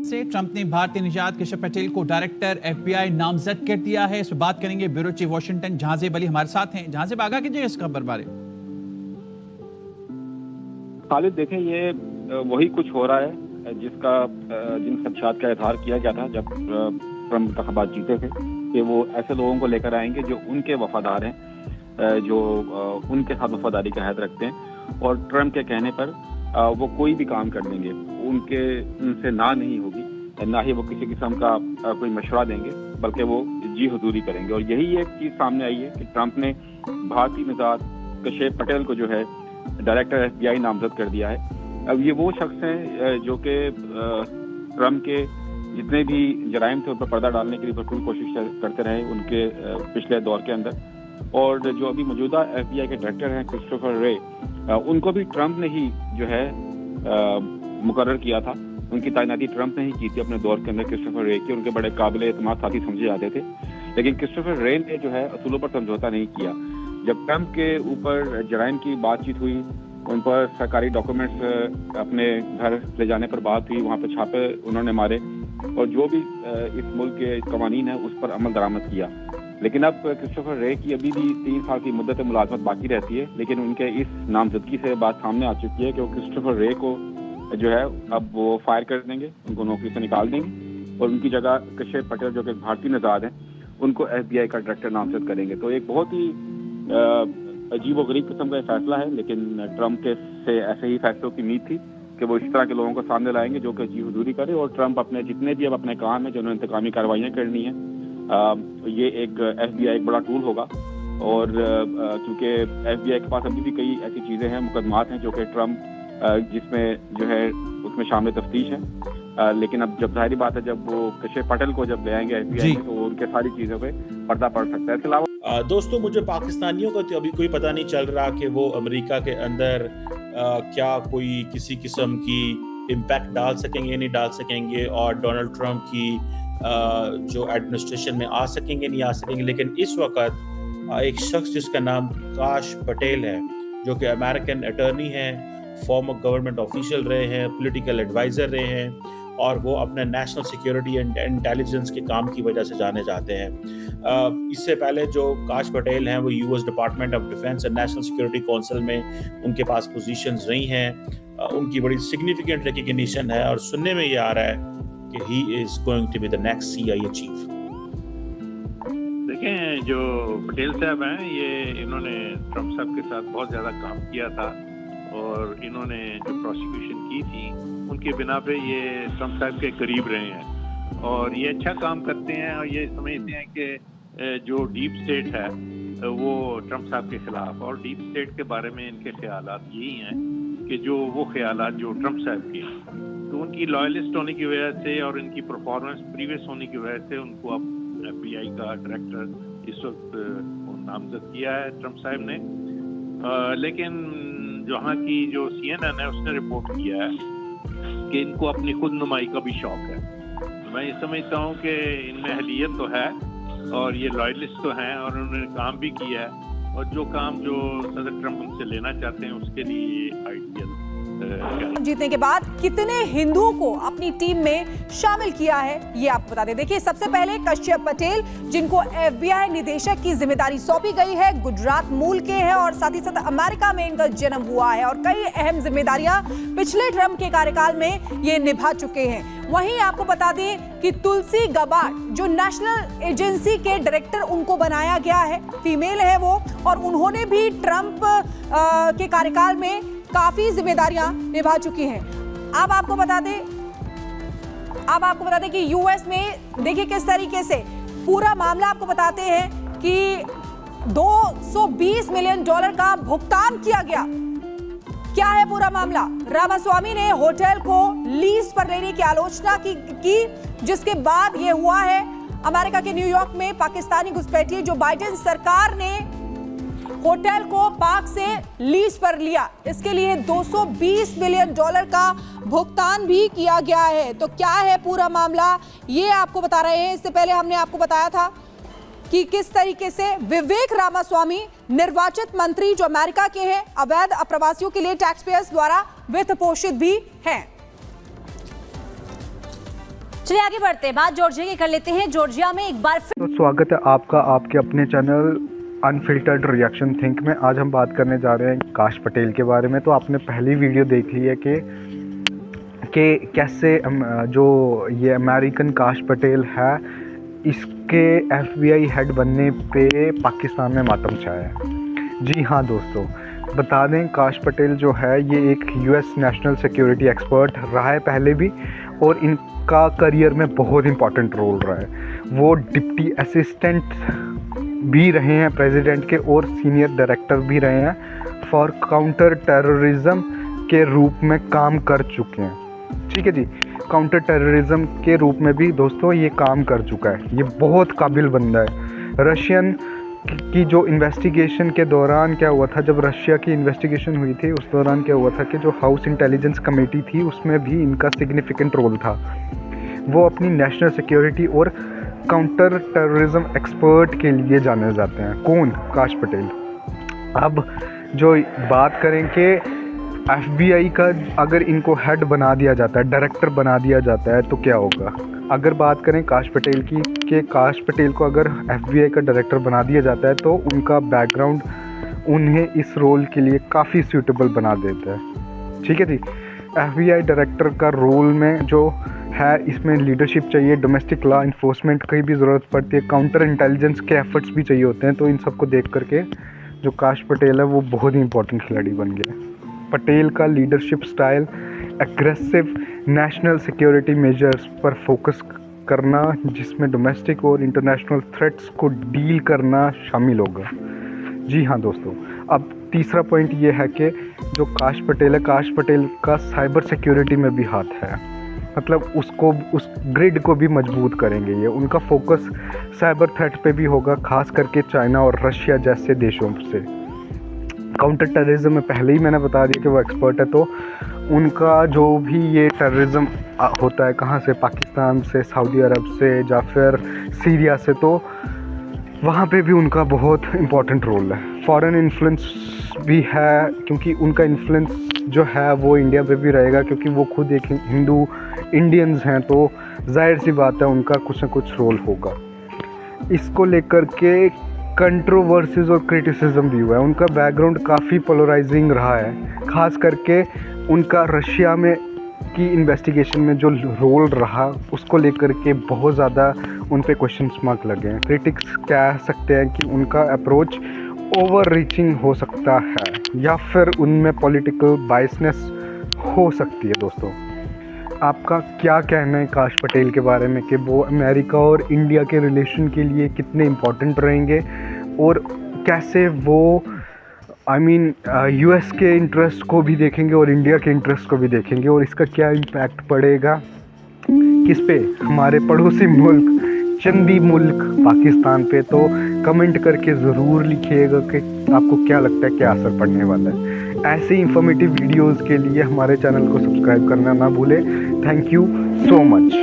से ट्रंप ने भारतीय निजात केशव पटेल को डायरेक्टर एफबीआई नामजद कर दिया है। इस पर बात करेंगे bureau chief Washington Jahanzeb Ali हमारे साथ हैं। जहांजेब, आगाह कीजिए इस खबर बारे। खालिद, देखें, ये वही कुछ हो रहा है जिन खदशात का इजहार किया गया था जब ट्रंप इंतखाबात जीते थे कि वो ऐसे लोगों को लेकर आएंगे जो उनके वफादार हैं, जो उनके साथ वफादारी का अहद रखते हैं और ट्रंप के कहने पर वो कोई भी काम कर देंगे, उनसे ना नहीं होगी, ना ही वो किसी किस्म का कोई मशवरा देंगे, बल्कि वो जी हुजूरी करेंगे। और यही एक चीज़ सामने आई है कि ट्रंप ने भारतीय निजात केशव पटेल को जो है डायरेक्टर एफबीआई नामजद कर दिया है। अब ये वो शख्स हैं जो कि ट्रंप के जितने भी जराइम थे उन पर पर्दा डालने के लिए भरपूर कोशिश करते रहे उनके पिछले दौर के अंदर। और जो अभी मौजूदा एफबीआई के डायरेक्टर हैं क्रिस्टोफर रे, उनको भी ट्रंप ने ही जो है मुकर्रर किया था। उनकी तैनाती ट्रंप ने ही की थी अपने दौर के अंदर क्रिस्टोफर रे की। उनके बड़े काबिल एतमाद साथी समझे जाते थे, लेकिन क्रिस्टोफर रे ने जो है असूलों पर समझौता नहीं किया। जब ट्रंप के ऊपर जराइम की बातचीत हुई, उन पर सरकारी डॉक्यूमेंट्स अपने घर ले जाने पर बात हुई, वहाँ पर छापे उन्होंने मारे और जो भी इस मुल्क के कवानीन है उस पर अमल दरामद किया। लेकिन अब क्रिस्टोफर रे की अभी भी 3 साल की मुद्दत मुलाजमत बाकी रहती है, लेकिन उनके इस नामजदगी से बात सामने आ चुकी है कि वो क्रिस्टोफर रे को जो है अब वो फायर कर देंगे, उनको नौकरी से निकाल देंगे और उनकी जगह केशव पटेल जो कि भारतीय निजात हैं उनको एफबीआई का डायरेक्टर नामजद करेंगे। तो एक बहुत ही अजीब व गरीब किस्म का फैसला है, लेकिन ट्रंप के से ऐसे ही फैसलों की उम्मीद थी कि वो इस तरह के लोगों को सामने लाएंगे जो कि जी हुजूरी करे। और ट्रंप अपने जितने भी अब अपने काम है, जो उन्होंने इंतकामी कार्रवाइयाँ करनी है, ये एक एफबीआई एक बड़ा टूल होगा। और क्योंकि एफबीआई के पास अभी भी कई ऐसी चीज़ें हैं, मुकदमात हैं जो कि ट्रंप जिसमें जो है उसमें शामिल तफ्तीश है। लेकिन अब जब जाहिर बात है जब वो केशव पटेल को जब ले आएंगे एफबीआई में, तो वो उनके सारी चीज़ों पे पर्दा पड़ सकता है। इसके अलावा दोस्तों, मुझे पाकिस्तानियों का तो अभी कोई पता नहीं चल रहा कि वो अमेरिका के अंदर क्या कोई किसी किस्म की इम्पैक्ट डाल सकेंगे नहीं डाल सकेंगे और डोनाल्ड ट्रंप की जो एडमिनिस्ट्रेशन में आ सकेंगे नहीं आ सकेंगे। लेकिन इस वक्त एक शख्स जिसका नाम काश पटेल है, जो कि अमेरिकन अटर्नी हैं, फॉर्मर गवर्नमेंट ऑफिशियल रहे हैं, पॉलिटिकल एडवाइज़र रहे हैं और वो अपने नेशनल सिक्योरिटी एंड इंटेलिजेंस के काम की वजह से जाने जाते हैं। इससे पहले जो काश पटेल हैं वो US department of defence and national security council में उनके पास पोजीशंस रही हैं। उनकी बड़ी सिग्निफिकेंट रिकग्निशन है और सुनने में ये आ रहा है कि he is going to be the next CIA chief. देखें, जो पटेल साहब हैं, ये इन्होंने ट्रंप साहब के साथ बहुत ज़्यादा काम किया था और इन्होंने जो प्रोसिक्यूशन की थी उनके बिना पे ये ट्रंप साहब के करीब रहे हैं और ये अच्छा काम करते हैं और ये समझते हैं कि जो डीप स्टेट है वो ट्रंप साहब के खिलाफ, और डीप स्टेट के बारे में इनके ख्यालात यही हैं कि जो वो ख्यालात जो ट्रंप साहब के हैं, तो उनकी लॉयलिस्ट होने की वजह से और इनकी परफॉर्मेंस प्रीवियस होने की वजह से उनको अब एफबीआई का डायरेक्टर इस वक्त नामजद किया है ट्रंप साहब ने। लेकिन जहाँ की जो CNN है उसने रिपोर्ट किया है कि इनको अपनी खुद नुमाई का भी शौक है। मैं ये समझता हूँ कि इनमें अहलियत तो है और ये लॉयलिस्ट तो हैं और उन्होंने काम भी किया है और जो काम जो सदर ट्रंप उनसे लेना चाहते हैं उसके लिए आइडियल जीतने के बाद कितने हिंदुओं को अपनी टीम में शामिल किया है ये आपको बता दें। देखिए, सबसे पहले केशव पटेल, जिनको एफबीआई निदेशक की जिम्मेदारी सौंपी गई है, गुजरात मूल के हैं और साथ ही साथ अमेरिका में इनका जन्म हुआ है और कई अहम जिम्मेदारियां पिछले ट्रंप के कार्यकाल में ये निभा चुके हैं। वहीं आपको बता दें कि तुलसी गबार्ड, जो नेशनल एजेंसी के डायरेक्टर उनको बनाया गया है, फीमेल है वो, और उन्होंने भी ट्रंप के कार्यकाल में काफी जिम्मेदारियां निभा चुकी हैं। अब आपको बता दें कि यूएस में देखिए किस तरीके से पूरा मामला आपको बताते हैं कि $220 मिलियन का भुगतान किया गया। क्या है पूरा मामला? रामास्वामी ने होटल को लीज पर लेने की आलोचना की, जिसके बाद यह हुआ है अमेरिका के न्यूयॉर्क में पाकिस्तानी घुसपैठिए जो बाइडेन सरकार ने होटल को पाक से लीज पर लिया, इसके लिए $220 मिलियन का भुगतान भी किया गया है। तो क्या है पूरा मामला, ये आपको बता रहे हैं। इससे पहले हमने आपको बताया था कि किस तरीके से विवेक रामास्वामी, निर्वाचित मंत्री जो अमेरिका के हैं, अवैध अप्रवासियों के लिए टैक्स पेयर्स द्वारा वित्त पोषित भी हैं। चलिए आगे बढ़ते हैं, बात जॉर्जिया की कर लेते हैं। जॉर्जिया में एक बार फिर तो स्वागत है आपका आपके अपने चैनल अनफिल्टर्ड रिएक्शन थिंक में। आज हम बात करने जा रहे हैं काश पटेल के बारे में। तो आपने पहली वीडियो देख ली है कि कैसे जो ये अमेरिकन काश पटेल है, इसके FBI हेड बनने पे पाकिस्तान में मातम छाया है। जी हाँ दोस्तों, बता दें काश पटेल जो है ये एक US नेशनल सिक्योरिटी एक्सपर्ट रहा है पहले भी, और इनका करियर में बहुत इंपॉर्टेंट रोल रहा है। वो डिप्टी असिस्टेंट भी रहे हैं प्रेसिडेंट के और सीनियर डायरेक्टर भी रहे हैं फॉर काउंटर टेररिज्म के रूप में काम कर चुके हैं। ठीक है जी, काउंटर टेररिज्म के रूप में भी दोस्तों ये काम कर चुका है। ये बहुत काबिल बंदा है। रशियन की जो इन्वेस्टिगेशन के दौरान क्या हुआ था, जब रशिया की इन्वेस्टिगेशन हुई थी उस दौरान क्या हुआ था कि जो हाउस इंटेलिजेंस कमेटी थी उसमें भी इनका सिग्निफिकेंट रोल था। वो अपनी नेशनल सिक्योरिटी और काउंटर टेररिज्म एक्सपर्ट के लिए जाने जाते हैं। कौन? काश पटेल। अब जो बात करें कि FBI का अगर इनको हेड बना दिया जाता है, डायरेक्टर बना दिया जाता है तो क्या होगा। अगर बात करें काश पटेल की कि काश पटेल को अगर FBI का डायरेक्टर बना दिया जाता है तो उनका बैकग्राउंड उन्हें इस रोल के लिए काफ़ी सूटेबल बना देता है। ठीक है जी, FBI डायरेक्टर का रोल में जो है इसमें लीडरशिप चाहिए, डोमेस्टिक लॉ इन्फोर्समेंट की भी ज़रूरत पड़ती है, काउंटर इंटेलिजेंस के एफर्ट्स भी चाहिए होते हैं। तो इन सबको देख करके जो काश पटेल है वो बहुत ही इंपॉर्टेंट खिलाड़ी बन गया। पटेल का leadership style aggressive national security measures पर फोकस करना, जिसमें डोमेस्टिक और इंटरनेशनल थ्रेट्स को डील करना शामिल होगा। जी हाँ दोस्तों, अब तीसरा पॉइंट ये है कि जो काश पटेल है, काश पटेल का साइबर सिक्योरिटी में भी हाथ है। मतलब उसको, उस ग्रिड को भी मजबूत करेंगे ये। उनका फोकस साइबर थ्रेट पे भी होगा, खास करके चाइना और रशिया जैसे देशों से। काउंटर टेररिज्म में पहले ही मैंने बता दिया कि वो एक्सपर्ट है। तो उनका जो भी ये टेररिज्म होता है, कहाँ से, पाकिस्तान से, सऊदी अरब से या फिर सीरिया से, तो वहाँ पे भी उनका बहुत इम्पोर्टेंट रोल है। फॉरेन इन्फ्लुएंस भी है, क्योंकि उनका इन्फ्लुएंस जो है वो इंडिया पे भी रहेगा, क्योंकि वो खुद एक हिंदू इंडियंस हैं, तो जाहिर सी बात है उनका कुछ ना कुछ रोल होगा। इसको लेकर के कंट्रोवर्सीज और क्रिटिसिज्म भी हुआ है। उनका बैकग्राउंड काफ़ी पोलराइजिंग रहा है, खास करके उनका रशिया में की इन्वेस्टिगेशन में जो रोल रहा उसको लेकर के बहुत ज़्यादा उन पे क्वेश्चन मार्क लगे हैं। क्रिटिक्स कह सकते हैं कि उनका अप्रोच ओवर रीचिंग हो सकता है या फिर उनमें पॉलिटिकल बायसनेस हो सकती है। दोस्तों, आपका क्या कहना है काश पटेल के बारे में कि वो अमेरिका और इंडिया के रिलेशन के लिए कितने इम्पोर्टेंट रहेंगे, और कैसे वो US के इंटरेस्ट को भी देखेंगे और इंडिया के इंटरेस्ट को भी देखेंगे, और इसका क्या इम्पैक्ट पड़ेगा किस पे, हमारे पड़ोसी मुल्क, चंदी मुल्क पाकिस्तान पे। तो कमेंट करके ज़रूर लिखिएगा कि आपको क्या लगता है क्या असर पड़ने वाला है। ऐसे इंफॉर्मेटिव वीडियोस के लिए हमारे चैनल को सब्सक्राइब करना ना भूलें। Thank you so much.